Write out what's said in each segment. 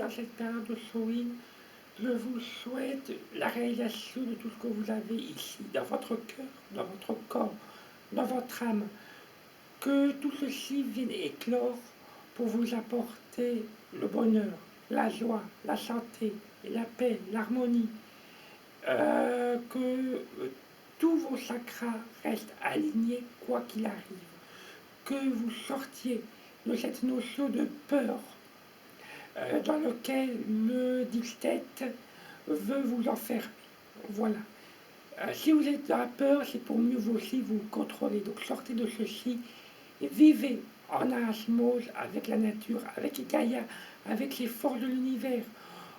dans cette période de Halloween, je vous souhaite la réalisation de tout ce que vous avez ici, dans votre cœur, dans votre corps, dans votre âme. Que tout ceci vienne éclore pour vous apporter le bonheur, la joie, la santé, la paix, l'harmonie. Que tous vos chakras restent alignés quoi qu'il arrive. Que vous sortiez de cette notion de peur dans lequel le dictate veut vous enfermer. Voilà. Si vous êtes dans la peur, c'est pour mieux vous aussi vous contrôler. Donc sortez de ceci et vivez en osmose avec la nature, avec Gaïa, avec les forces de l'univers.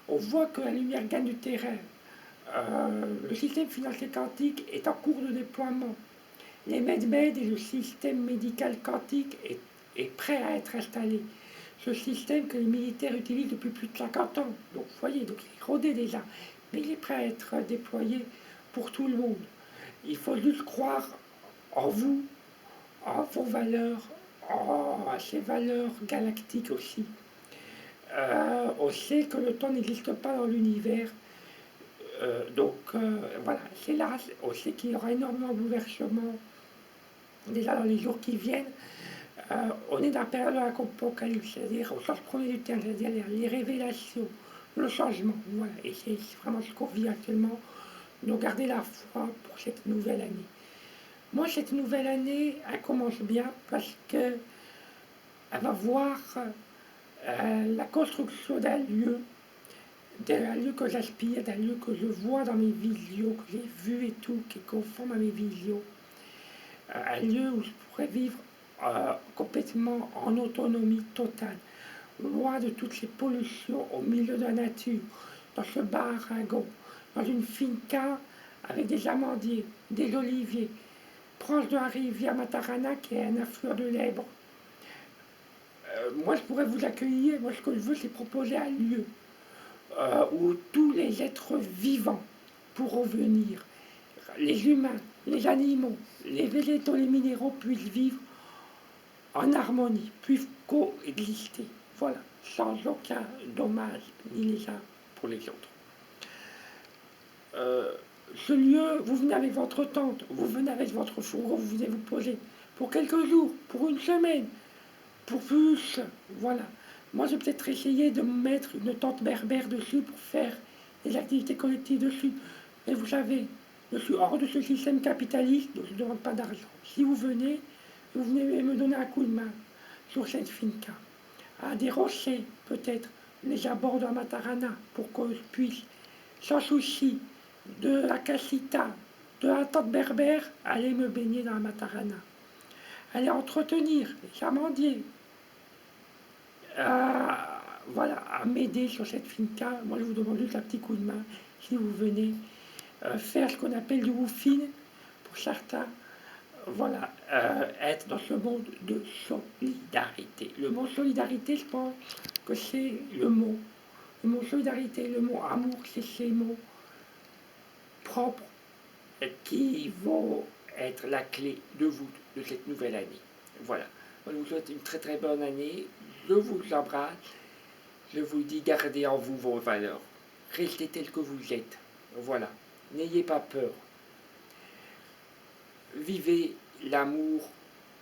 On voit que la lumière gagne du terrain. Le système financier quantique est en cours de déploiement. Les MedMed et le système médical quantique est prêt à être installé. Ce système que les militaires utilisent depuis plus de 50 ans. Donc, vous voyez, donc il est rodé déjà, mais il est prêt à être déployé pour tout le monde. Il faut juste croire en vous, en vos valeurs, en ces valeurs galactiques aussi. On sait que le temps n'existe pas dans l'univers. Voilà, c'est là, on sait qu'il y aura énormément de bouleversements déjà dans les jours qui viennent. On est dans la période de l'apocalypse, c'est-à-dire au sens premier du terme, c'est-à-dire les révélations, le changement. Voilà, et c'est vraiment ce qu'on vit actuellement. Donc gardez la foi pour cette nouvelle année. Moi, cette nouvelle année, elle commence bien parce que elle va voir la construction d'un lieu que j'aspire, d'un lieu que je vois dans mes visions, que j'ai vu et tout, qui est conforme à mes visions. Un lieu où je pourrais vivre complètement en autonomie totale, loin de toutes ces pollutions, au milieu de la nature, dans ce barragon, dans une finca avec des amandiers, des oliviers, proche de la rivière Matarana qui est un affluent de l'Èbre. Moi, je pourrais vous accueillir. Moi, ce que je veux, c'est proposer un lieu où tous les êtres vivants pourront venir, les humains, les animaux, les végétaux, les minéraux puissent vivre en harmonie, puissent coexister. Voilà, sans aucun dommage, ni les uns pour les autres. Ce lieu, vous venez avec votre tente, vous venez avec votre fourgon, vous venez vous poser pour quelques jours, pour une semaine, pour plus, voilà. Moi, je vais peut-être essayer de mettre une tente berbère dessus pour faire des activités collectives dessus. Et vous savez, je suis hors de ce système capitaliste, donc je ne demande pas d'argent. Si vous venez me donner un coup de main sur cette finca, à des rochers, peut-être, les abords de la Matarana, pour que je puisse, sans souci, de la Casita, de la tente berbère, aller me baigner dans la Matarana. Aller entretenir les amandiers, voilà, à m'aider sur cette finca. Moi, je vous demande juste un petit coup de main si vous venez faire ce qu'on appelle du woofing pour certains. Voilà, être dans ce monde de solidarité. Le mot solidarité, je pense que c'est le mot. Le mot solidarité, le mot amour, c'est ces mots propres qui vont être la clé de vous, de cette nouvelle année. Voilà. Je vous souhaite une très très bonne année. Je vous embrasse. Je vous dis, gardez en vous vos valeurs. Restez tel que vous êtes. Voilà. N'ayez pas peur. Vivez l'amour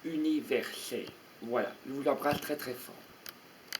universel. Voilà. Je vous embrasse très très fort.